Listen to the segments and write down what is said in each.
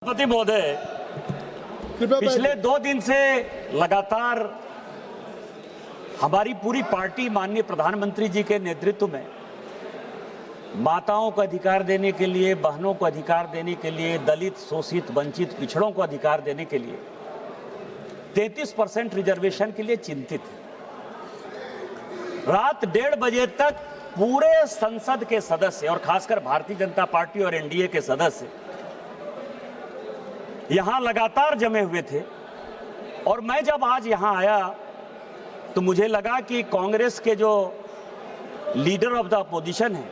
सभापति महोदय, पिछले 2 दिन से लगातार हमारी पूरी पार्टी माननीय प्रधानमंत्री जी के नेतृत्व में माताओं को अधिकार देने के लिए, बहनों को अधिकार देने के लिए, दलित, शोषित, वंचित, पिछड़ों को अधिकार देने के लिए 33% रिजर्वेशन के लिए चिंतित है। रात 1:30 बजे तक पूरे संसद के सदस्य और खासकर भारतीय जनता पार्टी और एनडीए के सदस्य यहां लगातार जमे हुए थे और मैं जब आज यहां आया तो मुझे लगा कि कांग्रेस के जो लीडर ऑफ द अपोजिशन है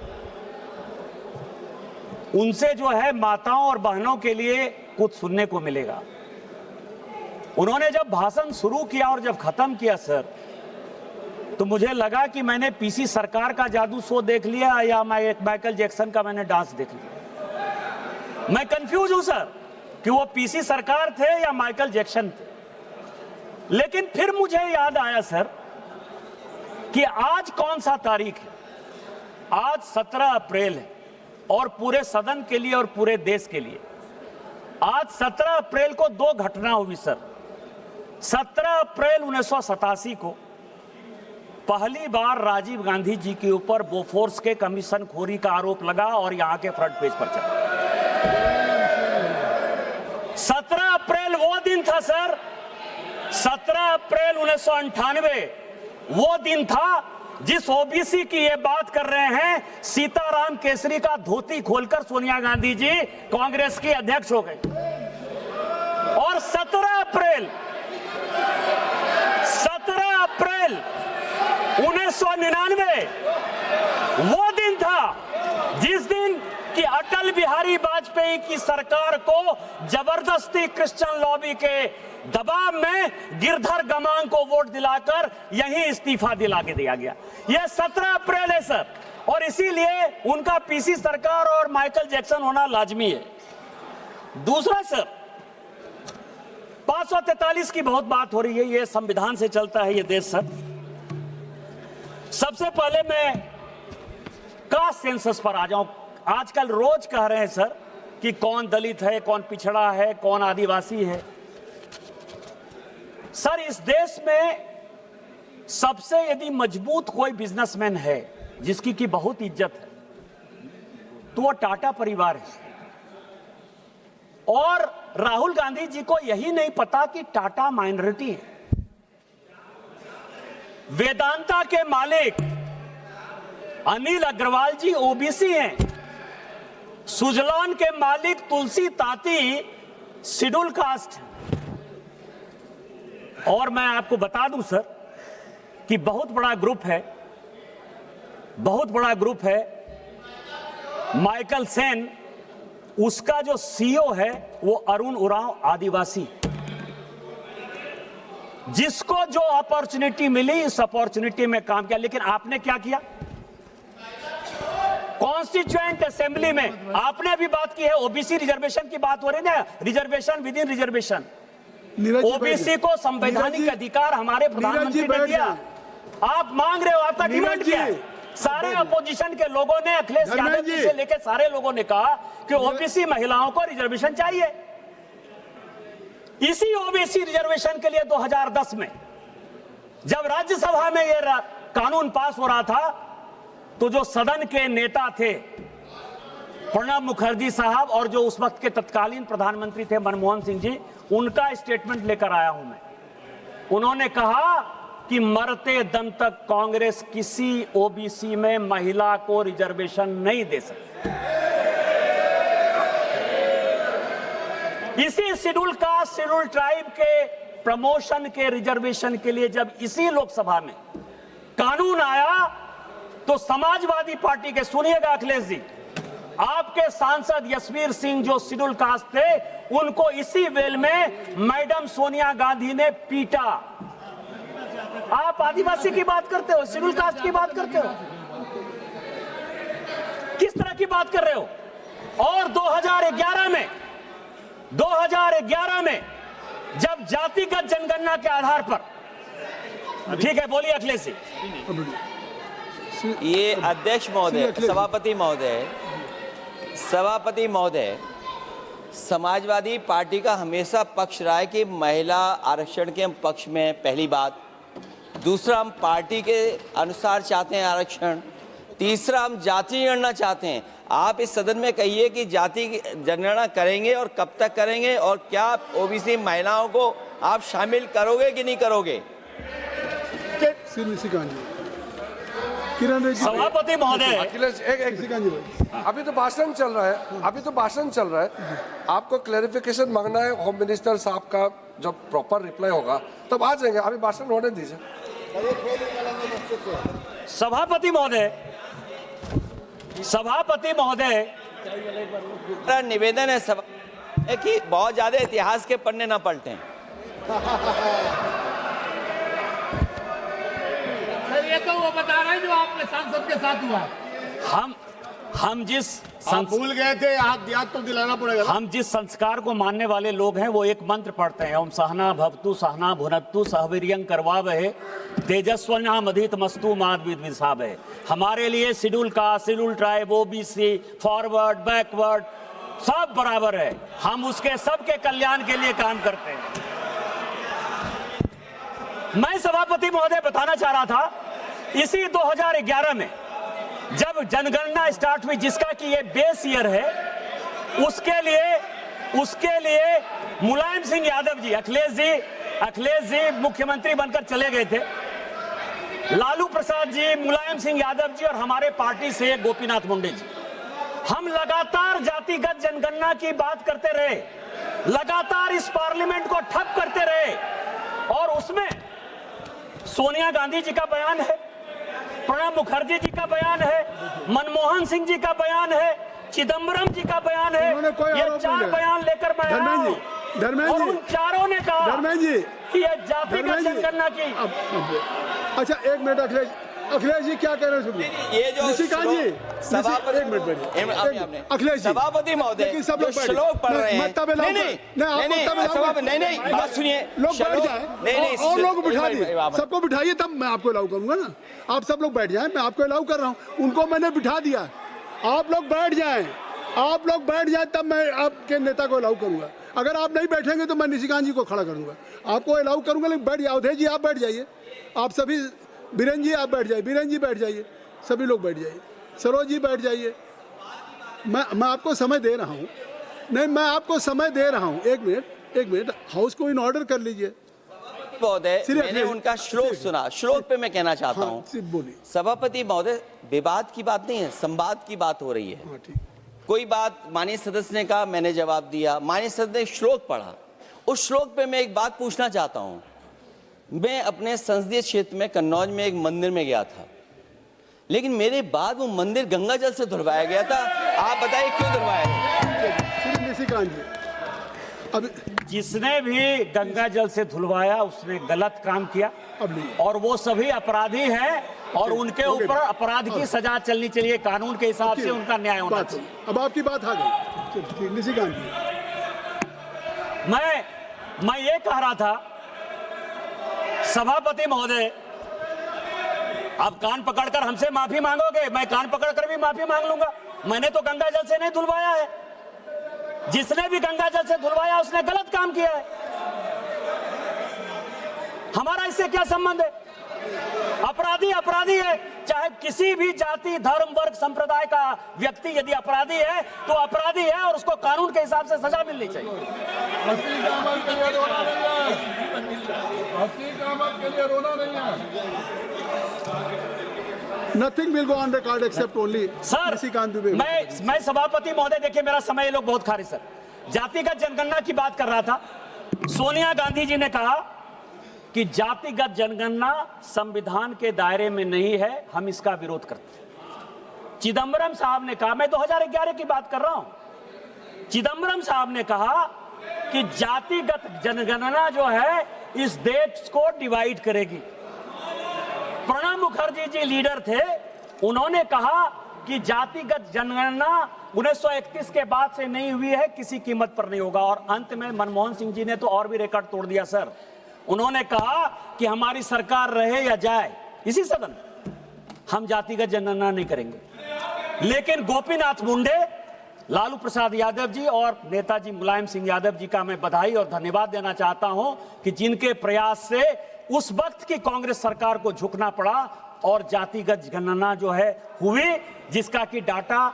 उनसे जो है माताओं और बहनों के लिए कुछ सुनने को मिलेगा। उन्होंने जब भाषण शुरू किया और जब खत्म किया सर, तो मुझे लगा कि मैंने पीसी सरकार का जादू शो देख लिया या माइकल जैक्सन का मैंने डांस देख लिया। मैं कंफ्यूज हूं सर कि वो पीसी सरकार थे या माइकल जैक्सन थे। लेकिन फिर मुझे याद आया सर कि आज कौन सा तारीख है। आज 17 अप्रैल है और पूरे सदन के लिए और पूरे देश के लिए आज 17 अप्रैल को 2 घटना हुई सर। 17 अप्रैल 1987 को पहली बार राजीव गांधी जी के ऊपर बोफोर्स के कमीशन खोरी का आरोप लगा और यहां के फ्रंट पेज पर चला। 17 अप्रैल वो दिन था सर। 17 अप्रैल 1998 वो दिन था जिस ओबीसी की ये बात कर रहे हैं, सीताराम केसरी का धोती खोलकर सोनिया गांधी जी कांग्रेस की अध्यक्ष हो गई। और 17 अप्रैल 1999 वो दिन था जिस दिन कि अटल बिहारी वाजपेयी की सरकार को जबरदस्ती क्रिश्चियन लॉबी के दबाव में गिरधर गमांग को वोट दिलाकर यही इस्तीफा दिला के दिया गया। यह 17 अप्रैल है सर और इसीलिए उनका पीसी सरकार और माइकल जैक्सन होना लाजमी है। दूसरा सर, 543 की बहुत बात हो रही है, यह संविधान से चलता है ये देश सर। सबसे पहले मैं कास्ट सेंसस पर आ जाऊं। आजकल रोज कह रहे हैं सर कि कौन दलित है, कौन पिछड़ा है, कौन आदिवासी है। सर, इस देश में सबसे यदि मजबूत कोई बिजनेसमैन है जिसकी की बहुत इज्जत है तो वो टाटा परिवार है। और राहुल गांधी जी को यही नहीं पता कि टाटा माइनॉरिटी है। वेदांता के मालिक अनिल अग्रवाल जी ओबीसी हैं। सुजलॉन के मालिक तुलसी ताती शेड्यूल कास्ट। और मैं आपको बता दूं सर कि बहुत बड़ा ग्रुप है माइकल सेन, उसका जो सीईओ है वो अरुण उरांव आदिवासी। जिसको जो अपॉर्चुनिटी मिली इस अपॉर्चुनिटी में काम किया। लेकिन आपने क्या किया? कॉन्स्टिट्यूएंट असेंबली में आपने अभी बात की है, ओबीसी रिजर्वेशन की बात हो रही है ना, reservation with in reservation. OBC को संवैधानिक अधिकार हमारे प्रधानमंत्री ने दिया। आप मांग रहे हो, आपका डिमांड क्या है? सारे अपोजिशन के लोगों ने, अखिलेश यादव जी से लेकर सारे लोगों ने कहा कि ओबीसी महिलाओं को रिजर्वेशन चाहिए। इसी ओबीसी रिजर्वेशन के लिए 2010 में जब राज्यसभा में यह कानून पास हो रहा था तो जो सदन के नेता थे प्रणब मुखर्जी साहब और जो उस वक्त के तत्कालीन प्रधानमंत्री थे मनमोहन सिंह जी, उनका स्टेटमेंट लेकर आया हूं मैं। उन्होंने कहा कि मरते दम तक कांग्रेस किसी ओबीसी में महिला को रिजर्वेशन नहीं दे सकती। इसी शेड्यूल कास्ट, शेड्यूल ट्राइब के प्रमोशन के रिजर्वेशन के लिए जब इसी लोकसभा में कानून आया तो समाजवादी पार्टी के, सुनिएगा अखिलेश जी, आपके सांसद यशवीर सिंह जो शेड्यूल कास्ट थे, उनको इसी वेल में मैडम सोनिया गांधी ने पीटा। आप आदिवासी की बात करते हो, शेड्यूल कास्ट की बात करते हो, किस तरह की बात कर रहे हो? और 2011 में जब जातिगत जनगणना के आधार पर, ठीक है बोलिए अखिलेश जी। ये अध्यक्ष महोदय, सभापति महोदय, समाजवादी पार्टी का हमेशा पक्ष रहा है कि महिला आरक्षण के हम पक्ष में हैं, पहली बात। दूसरा, हम पार्टी के अनुसार चाहते हैं आरक्षण। तीसरा, हम जाति जनगणना चाहते हैं। आप इस सदन में कहिए कि जाति जनगणना करेंगे और कब तक करेंगे, और क्या ओबीसी महिलाओं को आप शामिल करोगे कि नहीं करोगे? सभापति महोदय, अखिलेश अभी तो भाषण चल रहा है, आपको क्लैरिफिकेशन मांगना है होम मिनिस्टर साहब का। जब प्रॉपर रिप्लाई होगा तब आ जाएंगे, अभी भाषण होने दीजिए। सभापति महोदय, मेरा निवेदन है कि बहुत ज्यादा इतिहास के पन्ने ना पलटें। ये तो वो बता रहे हैं जो आपने सांसद के साथ हुआ। हम जिस भूल गए थे, याद तो दिलाना पड़ेगा। हम जिस संस्कार को मानने वाले लोग हैं वो एक मंत्र पढ़ते हैं, ओम सहना भवतु सहना भुनक्तु सहवीर्यं करवावहे तेजस्विनामधित मस्तु माद विद्विषावहे। हमारे लिए schedule caste, schedule tribe, OBC, forward, backward सब बराबर है। हम उसके सबके कल्याण के लिए काम करते हैं। मैं सभापति महोदय बताना चाह रहा था, इसी 2011 में जब जनगणना स्टार्ट हुई, जिसका कि ये बेस ईयर है, उसके लिए मुलायम सिंह यादव जी, अखिलेश जी मुख्यमंत्री बनकर चले गए थे। लालू प्रसाद जी, मुलायम सिंह यादव जी और हमारे पार्टी से गोपीनाथ मुंडे जी, हम लगातार जातिगत जनगणना की बात करते रहे, लगातार इस पार्लियामेंट को ठप करते रहे। और उसमें सोनिया गांधी जी का बयान है, प्रणब मुखर्जी जी का बयान है, मनमोहन सिंह जी का बयान है, चिदम्बरम जी का बयान है। ये 4 बयान लेकर मैं आया हूं और उन चारों ने कहा कि ये जातिगत जनगणना की। अच्छा, एक मिनट अखिलेश जी क्या कह रहे हैं? ये जो निशिकांत जी, सभापति, एक मिनट अखिलेश जी, सभापति महोदय सब लोग श्लोक पढ़ रहे हैं। नहीं, बात सुनिए, लोग बैठ जाए और लोग बिठा दिए, सबको बिठाइए तब मैं आपको अलाउ करूंगा ना। आप सब लोग बैठ जाएं, मैं आपको अलाउ कर रहा हूं। उनको मैंने बिठा दिया, आप लोग बैठ जाएं तब मैं आपके नेता को अलाउ करूंगा। अगर आप नहीं बैठेंगे तो मैं निशिकांत जी को खड़ा करूंगा, आपको अलाउ करूंगा। लेकिन बैठ जाओ, अवधेश जी आप बैठ जाइए, आप सभी, बीरेन जी आप बैठ जाइए, बीरेन जी बैठ जाइए, सभी लोग बैठ जाइए, सरोज जी बैठ जाइए। मैं आपको समय दे रहा हूं, नहीं मैं आपको समय दे रहा हूं। एक मिनट, हाउस को इन ऑर्डर कर लीजिए। महोदय, मैंने उनका श्लोक सुना, श्लोक पे मैं कहना चाहता हूँ। सभापति महोदय, विवाद की बात नहीं है, संवाद की बात हो रही है। कोई बात माननीय सदस्य ने कहा, मैंने जवाब दिया, माननीय सदस्य ने श्लोक पढ़ा। उस श्लोक पे मैं एक बात पूछना चाहता हूँ। मैं अपने संसदीय क्षेत्र में कन्नौज में एक मंदिर में गया था, लेकिन मेरे बाद वो मंदिर गंगा जल से धुलवाया गया था। आप बताइए क्यों धुलवाया गया? अब जिसने भी गंगा जल से धुलवाया उसने गलत काम किया और वो सभी अपराधी हैं और उनके ऊपर अपराध की सजा चलनी चाहिए, कानून के हिसाब से उनका न्याय होना चाहिए। अब आपकी बात आ गई निशिकांत जी। मैं ये कह रहा था सभापति महोदय, आप कान पकड़कर हमसे माफी मांगोगे, मैं कान पकड़कर भी माफी मांग लूंगा। मैंने तो गंगा जल से नहीं धुलवाया है, जिसने भी गंगा जल से धुलवाया उसने गलत काम किया है। हमारा इससे क्या संबंध है? अपराधी है, चाहे किसी भी जाति, धर्म, वर्ग, संप्रदाय का व्यक्ति यदि अपराधी है तो अपराधी है और उसको कानून के हिसाब से सजा मिलनी चाहिए। Nothing will go on record except only sir, मैं सभापति महोदय, देखिए मेरा समय ये लोग बहुत खा रहे सर। जातिगत जनगणना की बात कर रहा था। सोनिया गांधी जी ने कहा कि जातिगत जनगणना संविधान के दायरे में नहीं है, हम इसका विरोध करते हैं। चिदम्बरम साहब ने कहा, मैं 2011 की बात कर रहा हूं, चिदम्बरम साहब ने कहा कि जातिगत जनगणना जो है इस देश को डिवाइड करेगी। प्रणब मुखर्जी जी लीडर थे, उन्होंने कहा कि जातिगत जनगणना 1931 के बाद से नहीं हुई है, किसी कीमत पर नहीं होगा। और अंत में मनमोहन सिंह जी ने तो और भी रिकॉर्ड तोड़ दिया सर। उन्होंने कहा कि हमारी सरकार रहे या जाए, इसी सदन हम जातिगत जनगणना नहीं करेंगे। लेकिन गोपीनाथ मुंडे लालू प्रसाद यादव जी और नेताजी मुलायम सिंह यादव जी का मैं बधाई और धन्यवाद देना चाहता हूं कि जिनके प्रयास से उस वक्त की कांग्रेस सरकार को झुकना पड़ा और जातिगत गणना जो है हुई, जिसका कि डाटा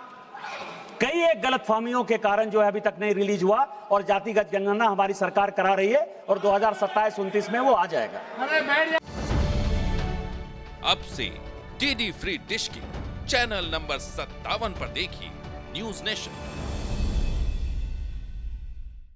कई एक गलतफहमियों के कारण जो है अभी तक नहीं रिलीज हुआ और जातिगत गणना हमारी सरकार करा रही है और 2027-29 में वो आ जाएगा। अब से डीडी फ्री डिश की चैनल नंबर 57 पर देखिए न्यूज नेशन।